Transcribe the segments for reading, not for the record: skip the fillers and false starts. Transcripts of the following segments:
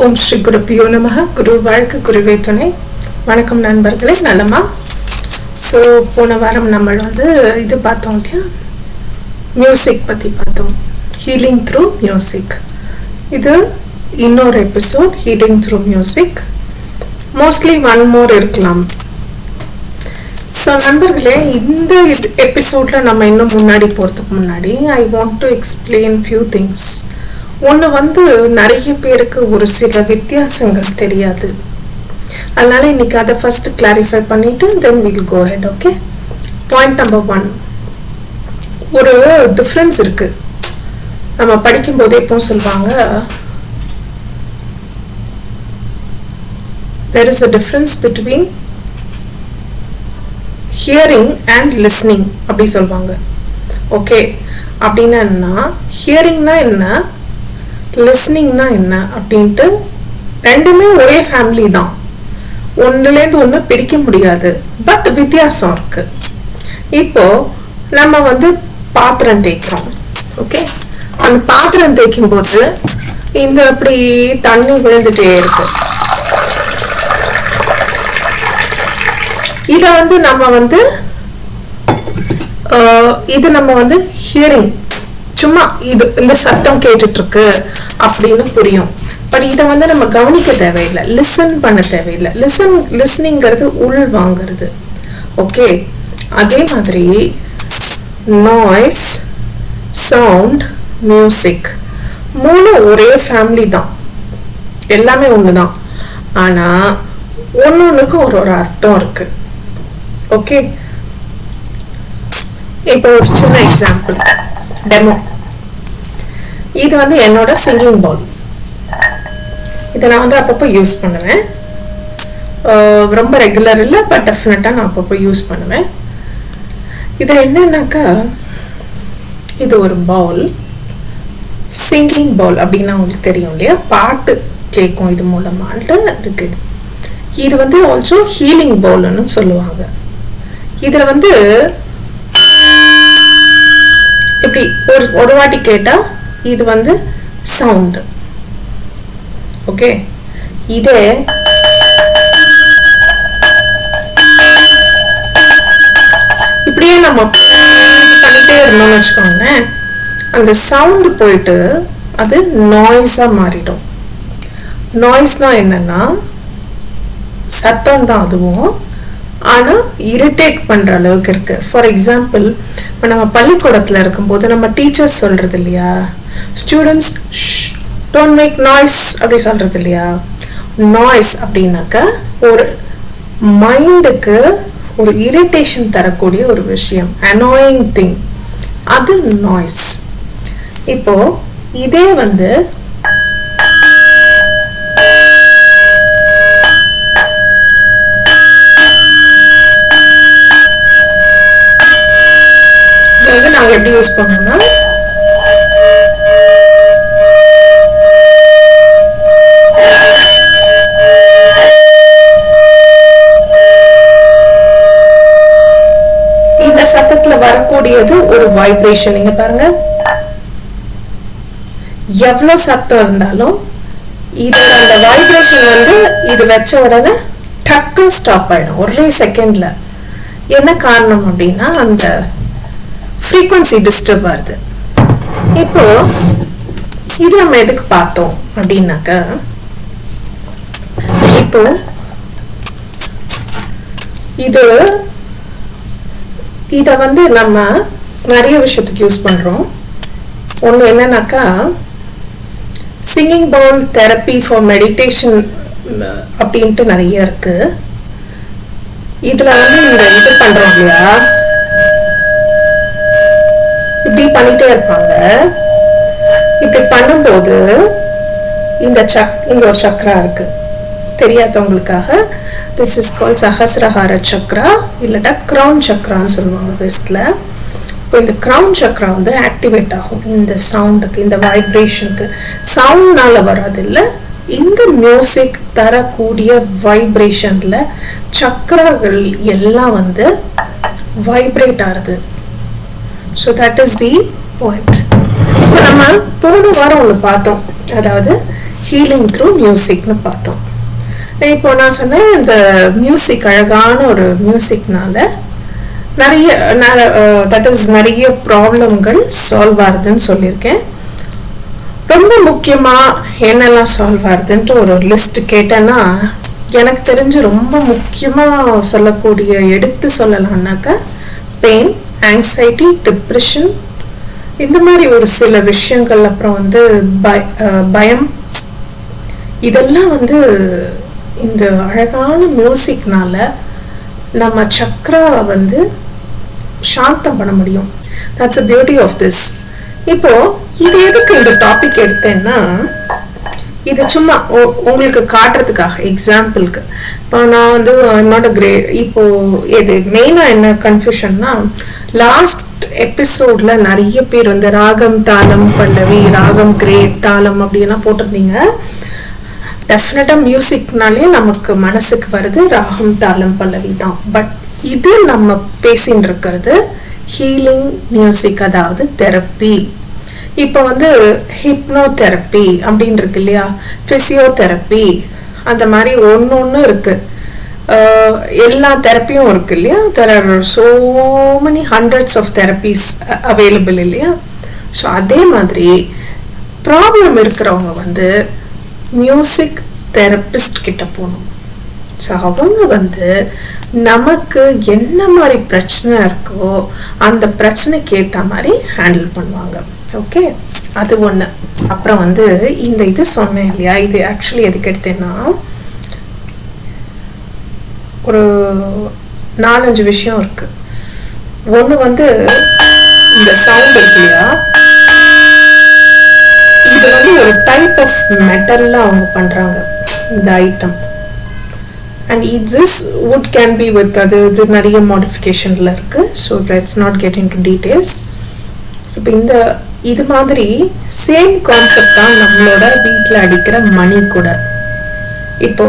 ஓம் ஸ்ரீ குருப்பியோ நமஹ. குரு வாழ்க குருவே துணை. வணக்கம் நண்பர்களே, நலமா? ஸோ போன வாரம் நம்ம இது பார்த்தோம் இல்லையா, மியூசிக் பற்றி பார்த்தோம். Healing through music. இது இன்னொரு episode, healing through music. Mostly one more இருக்கலாம். ஸோ நண்பர்களே, இந்த எபிசோடில் நம்ம இன்னும் முன்னாடி போகிறதுக்கு முன்னாடி I want to explain few things. ஒன்று நிறைய பேருக்கு ஒரு சில வித்தியாசங்கள் தெரியாது. அதனால இன்னைக்கு அதை ஃபர்ஸ்ட் கிளாரிஃபை பண்ணிட்டு then will go ahead. Okay, point number 1, ஒரு டிஃப்ரென்ஸ் இருக்கு. நம்ம படிக்கும் போதே எப்போ சொல்லுவாங்க, there is a difference between hearing and listening அப்படி சொல்லுவாங்க. ஓகே, அப்படின்னா என்ன, ஹியரிங்னா என்ன, லிஸ்னிங்னா என்ன அப்படின்ட்டு ரெண்டுமே ஒரே ஃபேமிலி தான். ஒன்றுலேருந்து ஒன்று பிரிக்க முடியாது, பட் வித்தியாசம் இருக்கு. இப்போ நம்ம பாத்திரம் தேய்க்கிறோம். ஓகே, அந்த பாத்திரம் தேய்க்கும் போது இந்த அப்படி தண்ணி விழுந்துட்டே இருக்கும். இதை நம்ம ஹியரிங், சும்மா இந்த சத்தம் கேட்டுட்டு இருக்கு அப்படின்னு புரியும். பட் இதை நம்ம கவனிக்க தேவையில்லை, லிசன் பண்ண தேவையில்லை. லிசனிங்கிறது உள் வாங்கிறது. ஓகே, அதே மாதிரி நாய்ஸ், சவுண்ட், மியூசிக் மூணு ஒரே ஃபேமிலி தான், எல்லாமே ஒண்ணுதான். ஆனா ஒன்னொன்னுக்கு ஒரு ஒரு அர்த்தம் இருக்கு. ஓகே, இப்போ ஒரு சின்ன எக்ஸாம்பிள், டெமோ. இது என்னோட சிங்கிங் பவுல். இதை நான் அப்பப்போ யூஸ் பண்ணுவேன். ரொம்ப ரெகுலர் இல்லை, பட் டெஃபினட்டா நான் அப்பப்போ யூஸ் பண்ணுவேன். இது என்னன்னாக்கா, இது ஒரு பவுல், சிங்கிங் பவுல் அப்படின்னா உங்களுக்கு தெரியும் இல்லையா, பாட்டு கேட்கும் இது மூலமான்ட்டு. அதுக்கு இது ஆல்சோ ஹீலிங் பவுல்னு சொல்லுவாங்க. இதுல இப்படி ஒரு வாட்டி கேட்டா இது சவுண்ட். ஓகே, இதே இப்படியே நம்ம பண்ணிட்டே இருந்தோம்னு வச்சுக்கோங்க, அந்த சவுண்ட் போயிட்டு அது நாய்ஸா மாறிடும். நாய்ஸ்னா என்னன்னா சத்தம் தான் அதுவும், ஆனா இரிட்டேட் பண்ற அளவுக்கு இருக்கு. ஃபார் எக்ஸாம்பிள், இப்போ நம்ம பள்ளிக்கூடத்துல இருக்கும்போது நம்ம டீச்சர்ஸ் சொல்றது இல்லையா, ஸ்டூடெண்ட்ஸ் டோன்ட் மேக் நாய்ஸ் அப்படி சொல்றது இல்லையா. நாய்ஸ் அப்படின்னாக்க ஒரு மைண்டுக்கு ஒரு இரிட்டேஷன் தரக்கூடிய ஒரு விஷயம், அனாயிங் திங், அது நாய்ஸ். இப்போ இதே நாங்க எப்படி யூஸ் பண்ணோம்னா, இந்த சத்தத்துல வரக்கூடியது ஒரு வைப்ரேஷன். நீங்க பாருங்க, எவ்வளவு சத்தம் இருந்தாலும் இது அந்த வைப்ரேஷன் இது வச்ச உடனே டக்குன்னு ஸ்டாப் ஆயிடும் ஒரே செகண்ட்ல. என்ன காரணம் அப்படின்னா, அந்த ஃப்ரீக்வன்சி டிஸ்டர்ப் ஆகுது. இப்போ இது நம்ம எதுக்கு பார்த்தோம் அப்படின்னாக்க, இப்போ இத நம்ம நிறைய விஷயத்துக்கு யூஸ் பண்றோம். ஒண்ணு என்னன்னாக்கா, singing bowl therapy for meditation அப்படின்ட்டு நிறைய இருக்கு. இதுல இந்த இது பண்றோம் இல்லையா, இப்படி பண்ணிட்டே இருப்பாங்க. இப்படி பண்ணும்போது இங்க ஒரு சக்ரா இருக்கு, தெரியாதவங்களுக்காக. This is called Sahasrara chakra, இல்லட்டா கிரவுன் சக்ரான்னு சொல்லுவாங்க வெஸ்ட்ல. இப்போ இந்த கிரவுன் சக்ரா ஆக்டிவேட் ஆகும் இந்த சவுண்டுக்கு, இந்த வைப்ரேஷனுக்கு. சவுண்ட்னால வராது இல்லை, இந்த மியூசிக் தரக்கூடிய வைப்ரேஷன்ல சக்ராக்கள் எல்லாம் வைப்ரேட் ஆகுது. So that is the point. நம்ம போன வாரம் ஒன்று பார்த்தோம், அதாவது ஹீலிங் த்ரூ மியூசிக்னு பார்த்தோம். இப்போ நான் சொன்னேன் இந்த மியூசிக் அழகான ஒரு மியூசிக்னால நிறைய தட் இஸ் நிறைய ப்ராப்ளம்கள் சால்வ் ஆகுதுன்னு சொல்லியிருக்கேன். ரொம்ப முக்கியமாக என்னெல்லாம் சால்வ் ஆகுதுன்ட்டு ஒரு லிஸ்ட் கேட்டேன்னா எனக்கு தெரிஞ்சு ரொம்ப முக்கியமாக சொல்லக்கூடிய எடுத்து சொல்லலாம்னாக்கா பெயின், ஆங்ஸைட்டி, டிப்ரெஷன், இந்த மாதிரி ஒரு சில விஷயங்கள், அப்புறம் வந்து பயம், இதெல்லாம் வந்து இந்த அழகான மியூசிக்னால நம்ம சக்ராவை வந்து சாந்தம் பண்ண முடியும். That's a beauty of this. இப்போ இது எதுக்கு இந்த டாபிக் எடுத்தேன்னா இது சும்மா உங்களுக்கு காட்டுறதுக்காக, எக்ஸாம்பிளுக்கு. இப்போ நான் வந்து நாட் அ கிரேட், இப்போ இது மெயினாக என்ன கன்ஃபியூஷன்னா லாஸ்ட் எபிசோட்ல நிறைய பேர் வந்து ராகம், தாளம், பல்லவி, ராகம், கிரேட், தாளம் அப்படின்னா போட்டிருந்தீங்க. டெஃபினட்டா மியூசிக்னாலே நமக்கு மனசுக்கு வருது ராகம், தாளம், பல்லவி தான். பட் இது நம்ம பேசின்னு இருக்கிறது ஹீலிங் மியூசிக், அதாவது தெரப்பி. இப்போ வந்து ஹிப்னோதெரப்பி அப்படின்னு இருக்கு இல்லையா, பிசியோதெரப்பி, அந்த மாதிரி ஒன்று இருக்கு. எல்லா தெரப்பியும் இருக்கு இல்லையா. There are so many hundreds of therapies available இல்லையா. ஸோ அதே மாதிரி ப்ராப்ளம் இருக்கிறவங்க வந்து மியூசிக் தெரப்பிஸ்ட் கிட்ட போகணும். ஸோ அவங்க வந்து நமக்கு என்ன மாதிரி பிரச்சனை இருக்கோ அந்த பிரச்சனைக்கு ஏற்ற மாதிரி ஹேண்டில் பண்ணுவாங்க. ஓகே, அது ஒன்று. அப்புறம் வந்து இந்த இது சொன்னேன் இல்லையா, இது ஆக்சுவலி எதுக்கு எடுத்தேன்னா ஒரு 4-5 விஷயம் இருக்கு. ஒன்று வந்து இந்த சவுண்ட் இருக்கு இல்லையா, இது வந்து ஒரு டைப் ஆஃப் மெட்டல்ல அவங்க பண்றாங்க இந்த item. And this wood can be with அது நிறைய மாடிஃபிகேஷன்ல இருக்கு. So let's not get in to details. So இப்போ இந்த இது மாதிரி சேம் கான்செப்ட் தான் நம்மளோட வீட்டில் அடிக்கிற மணி கூட. இப்போ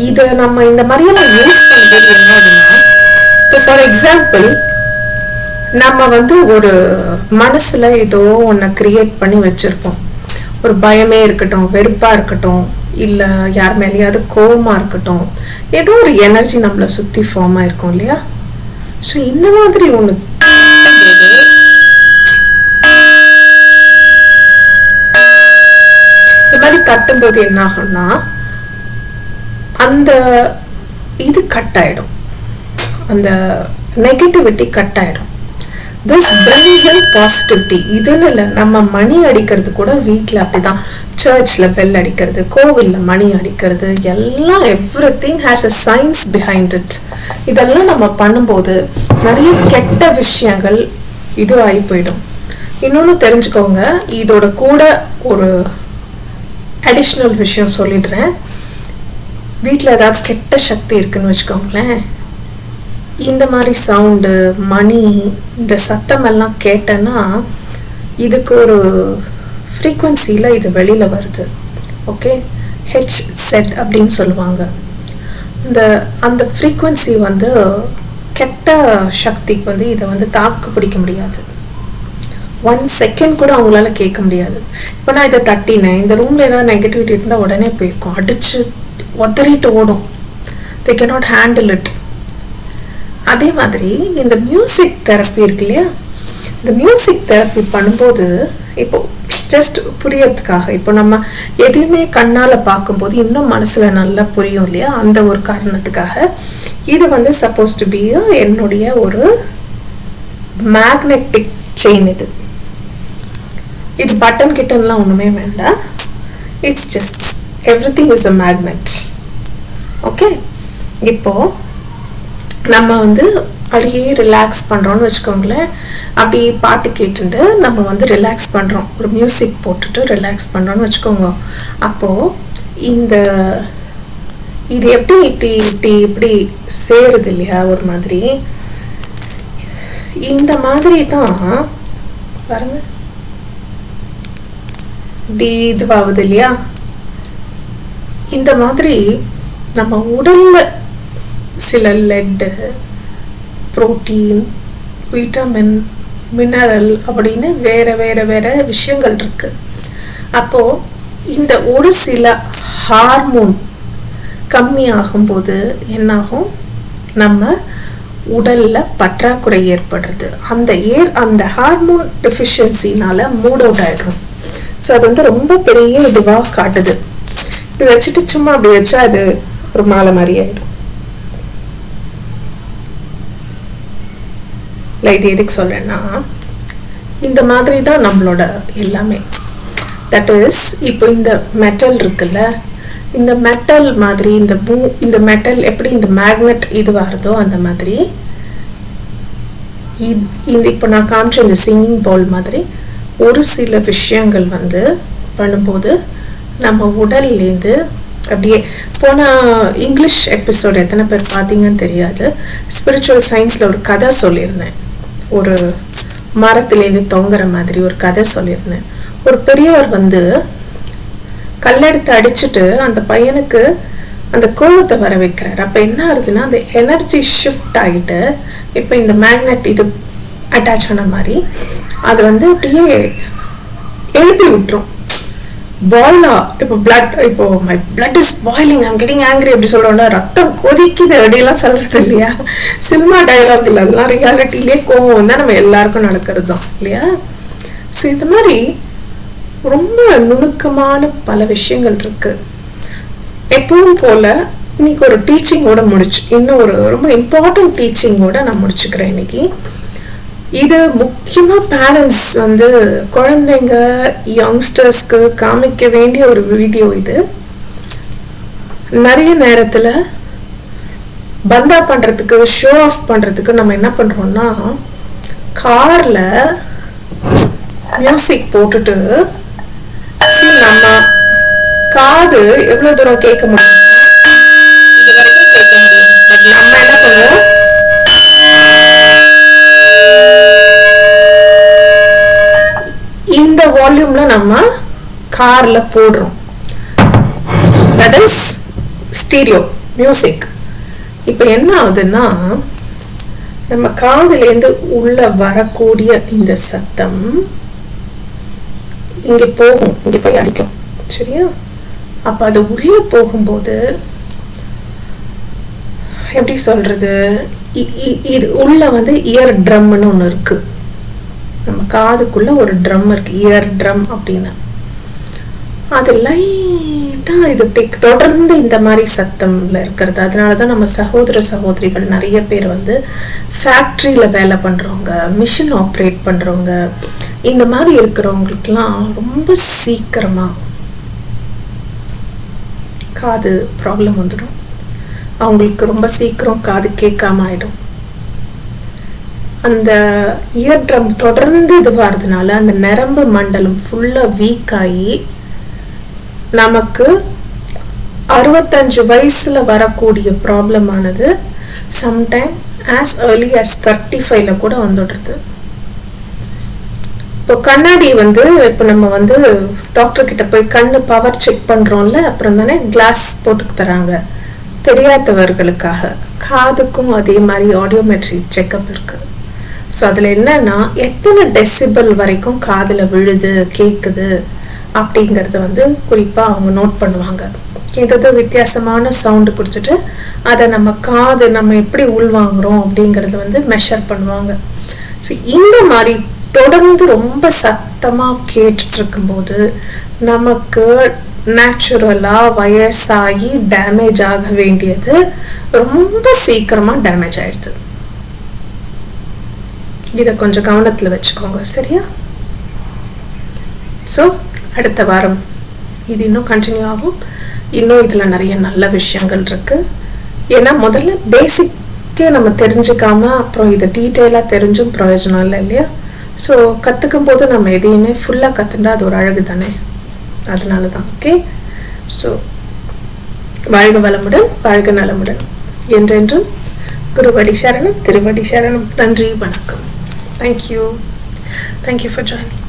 இதை நம்ம இந்த மாதிரியெல்லாம் யூஸ் பண்ணுறது என்ன ஆகுதுன்னா, இப்போ ஃபார் எக்ஸாம்பிள் நம்ம வந்து ஒரு மனசுல ஏதோ ஒன்றை கிரியேட் பண்ணி வச்சிருப்போம். ஒரு பயமே இருக்கட்டும், வெறுப்பா இருக்கட்டும், இல்லை யார் மேலேயாவது கோவமா இருக்கட்டும், ஏதோ ஒரு எனர்ஜி நம்மளை சுற்றி ஃபார்ம் ஆயிருக்கும் இல்லையா. ஸோ இந்த மாதிரி ஒன்று இந்த மாதிரி தட்டும்போது என்ன ஆகும்னா அந்த இது கட் ஆயிடும், அந்த நெகட்டிவிட்டி கட் ஆயிடும். This brings in positivity. இதுன்னு இல்லை, நம்ம மணி அடிக்கிறது கூட வீட்டில் அப்படிதான். சர்ச்சில் பெல் அடிக்கிறது, கோவிலில் மணி அடிக்கிறது, எல்லாம் everything has a science behind it. இதெல்லாம் நம்ம பண்ணும்போது நிறைய கெட்ட விஷயங்கள் இதுவாகி போயிடும். இன்னொன்று தெரிஞ்சுக்கோங்க, இதோட கூட ஒரு அடிஷ்னல் விஷயம் சொல்லிடுறேன். வீட்டில் ஏதாவது கெட்ட சக்தி இருக்குன்னு வச்சுக்கோங்களேன், இந்த மாதிரி சவுண்டு, மணி, இந்த சத்தமெல்லாம் கேட்டேன்னா இதுக்கு ஒரு ஃப்ரீக்வன்சியில் இது வெளியில் வருது. ஓகே, ஹெச் செட் அப்படின்னு சொல்லுவாங்க. அந்த ஃப்ரீக்வன்சி வந்து கெட்ட சக்திக்கு வந்து இதை வந்து தாக்கு பிடிக்க முடியாது. 1 செகண்ட் கூட அவங்களால கேட்க முடியாது. இப்போ நான் இதை தட்டினேன், இந்த ரூமில் ஏதாவது நெகட்டிவிட்டி இருந்தால் உடனே போயிருக்கோம், அடித்து உதறிட்டு ஓடும். they cannot handle it. அதே மாதிரி இந்த மியூசிக் தெரப்பி இருக்கு இல்லையா, இந்த மியூசிக் தெரப்பி பண்ணும்போது இப்போ ஜஸ்ட் புரியறதுக்காக, இப்போ நம்ம எதையுமே கண்ணால் பார்க்கும்போது இன்னும் மனசில் நல்லா புரியும் இல்லையா, அந்த ஒரு காரணத்துக்காக இது வந்து சப்போஸ் டு பி என்னுடைய ஒரு மேக்னெட்டிக் செயின். இது பட்டன் கிட்டன்லாம் ஒன்றுமே வேண்டாம். It's just everything is a magnet. Okay, இப்போ நம்ம வந்து அப்படியே ரிலாக்ஸ் பண்ணுறோன்னு வச்சுக்கோங்களேன். அப்படி பாட்டு கேட்டுட்டு நம்ம வந்து ரிலாக்ஸ் பண்ணுறோம், ஒரு மியூசிக் போட்டுட்டு ரிலாக்ஸ் பண்ணுறோன்னு வச்சுக்கோங்க. அப்போது இது எப்படி இப்படி இப்படி இப்படி சேருது இல்லையா, ஒரு மாதிரி இந்த மாதிரி தான் பாருங்க, இப்படி இதுவாகுது இல்லையா. இந்த மாதிரி நம்ம உடல்ல சில லெட்டு, புரோட்டீன், விட்டமின், மினரல் அப்படின்னு வேற வேற வேற விஷயங்கள் இருக்கு. அப்போ இந்த ஒரு சில ஹார்மோன் கம்மி ஆகும்போது என்னாகும், நம்ம உடல்ல பற்றாக்குறை ஏற்படுறது. அந்த ஹார்மோன் டெஃபிஷியன்சினால மூட் அவுட் ஆயிடும். ஸோ அது வந்து ரொம்ப பெரிய இதுவாக காட்டுது. இப்படி வச்சுட்டு சும்மா அப்படி வச்சா அது ஒரு மாலை மாதிரி ஆயிடும். இல்லை, இது எதுக்கு சொல்றேன்னா, இந்த மாதிரி தான் நம்மளோட எல்லாமே. தட் இஸ், இப்போ இந்த மெட்டல் இருக்குல்ல, இந்த மெட்டல் மாதிரி இந்த மெட்டல் எப்படி இந்த மேக்னெட் இது வருதோ அந்த மாதிரி இப்போ நான் காமிச்ச இந்த சிங்கிங் பவுல் மாதிரி ஒரு சில விஷயங்கள் வந்து பண்ணும்போது நம்ம உடல்லேருந்து அப்படியே போன இங்கிலீஷ் எபிசோட் எத்தனை பேர் பார்த்தீங்கன்னு தெரியாது. ஸ்பிரிச்சுவல் சயின்ஸில் ஒரு கதை சொல்லியிருந்தேன். ஒரு மரத்துலேருந்து தொங்குற மாதிரி ஒரு கதை சொல்லியிருந்தேன். ஒரு பெரியவர் வந்து கல்லெடுத்து அடிச்சுட்டு அந்த பையனுக்கு அந்த கோபத்தை வர வைக்கிறார். அப்போ என்ன ஆகுதுன்னா, அந்த எனர்ஜி ஷிஃப்ட் ஆகிட்டு இப்போ இந்த மேக்னெட் இது அட்டாச் ஆன மாதிரி அது வந்து அப்படியே எழுப்பி விட்டுரும். பாயிலா இப்போ பிளட், இப்போ my blood is boiling, I'm getting angry அப்படி சொல்றோம்ல, ரத்தம் கொதிக்குது அப்படிலாம் சொல்றது இல்லையா. சினிமா டைலாக் இல்லை, அதெல்லாம் ரியாலிட்டிலே கோவம் தான் நம்ம எல்லாருக்கும் நடக்கிறது தான் இல்லையா. ஸோ இந்த மாதிரி ரொம்ப நுணுக்கமான பல விஷயங்கள் இருக்கு. எப்பவும் போல இன்னைக்கு ஒரு டீச்சிங்கோட இன்னும் ஒரு ரொம்ப இம்பார்ட்டன்ட் டீச்சிங்கோட நான் முடிச்சுக்கிறேன் இன்னைக்கு. இது முக்கியமா பேரண்ட்ஸ் வந்து குழந்தைங்க யங்ஸ்டர்ஸ்க்கு காமிக்க வேண்டிய ஒரு வீடியோ. இது நிறைய நேரத்துல பந்தா பண்றதுக்கு, ஷோ ஆஃப் பண்றதுக்கு நம்ம என்ன பண்றோம்னா, கார்ல மியூசிக் போட்டுட்டு நம்ம காது எவ்வளவு தூரம் கேட்க முடியும், இது வரைக்கும் கேட்க முடியும். பட் நம்ம என்ன பண்ணுவோம், இந்த வால்யூம்ல நம்ம கார்ல போடுறோம். That is stereo music. இப்ப என்ன ஆகுதுன்னா, நம்ம காதுல இருந்து உள்ள வரக்கூடிய இந்த சத்தம் இங்க போகும், இங்க போய் அடிக்கும். சரியா? அப்ப அது உள்ள போகும்போது எப்படி சொல்றது, இது உள்ள வந்து இயர் ட்ரம்னு ஒண்ணு இருக்கு. நம்ம காதுக்குள்ள ஒரு ட்ரம் இருக்கு, இயர் ட்ரம் அப்படின்னு. அது லைட்டா இது தொடர்ந்து இந்த மாதிரி சத்தம்ல இருக்கிறது. அதனாலதான் நம்ம சகோதர சகோதரிகள் நிறைய பேர் வந்து ஃபேக்டரியில வேலை பண்றவங்க, மிஷின் ஆப்ரேட் பண்றவங்க, இந்த மாதிரி இருக்கிறவங்களுக்குலாம் ரொம்ப சீக்கிரமா காது ப்ராப்ளம் வந்துடும். அவங்களுக்கு ரொம்ப சீக்கிரம் காது கேட்காம ஆயிடும். அந்த இயர் ட்ரம் தொடர்ந்து இது வரதுனால அந்த நரம்பு மண்டலம் ஃபுல்லா வீக் ஆகி நமக்கு 65 வயசுல வரக்கூடிய ப்ராப்ளம் ஆனது சம்டைம் ஆஸ் ஏர்லி ஆஸ் 35ல கூட வந்துடுறது. இப்போ கண்ணாடி வந்து இப்போ நம்ம வந்து டாக்டர் கிட்ட போய் கண்ணு பவர் செக் பண்றோம்ல, அப்புறம் தானே கிளாஸ் போட்டு தராங்க தெரியாதவர்களுக்காக. காதுக்கும் அதே மாதிரி ஆடியோமெட்ரி செக்அப் இருக்கு. ஸோ அதுல என்னன்னா, எத்தனை டெசிபல் வரைக்கும் காதுல விழுது கேக்குது அப்படிங்கறத வந்து குறிப்பா அவங்க நோட் பண்ணுவாங்க. ஏதாவது வித்தியாசமான சவுண்டு கொடுத்துட்டு அதை நம்ம எப்படி உள்வாங்குறோம் அப்படிங்கறத வந்து மெஷர் பண்ணுவாங்க. ஸோ இந்த மாதிரி தொடர்ந்து ரொம்ப சத்தமா கேட்டுட்டு இருக்கும்போது நமக்கு நேச்சுரலா வயசாகி டேமேஜ் ஆக வேண்டியது ரொம்ப சீக்கிரமா டேமேஜ் ஆயிடுது. இதை கொஞ்சம் கவனத்துல வச்சுக்கோங்க. சரியா? ஸோ அடுத்த வாரம் இது இன்னும் கண்டினியூ ஆகும். இன்னும் இதுல நிறைய நல்ல விஷயங்கள் இருக்கு. ஏன்னா முதல்ல பேசிக்கே நம்ம தெரிஞ்சுக்காம அப்புறம் இதை டீட்டெயிலா தெரிஞ்சும் பிரயோஜனம் இல்லை இல்லையா? ஸோ கற்றுக்கும் போது நம்ம எதையுமே ஃபுல்லாக கற்றுண்டா அது ஒரு அழகு தானே. அதனால தான். ஓகே. ஸோ வாழ்க வளமுடன், வாழ்க நலமுடன். என்றென்றும் குருவடி சரணம், திருவடி சரணம். நன்றி, வணக்கம். Thank you for joining.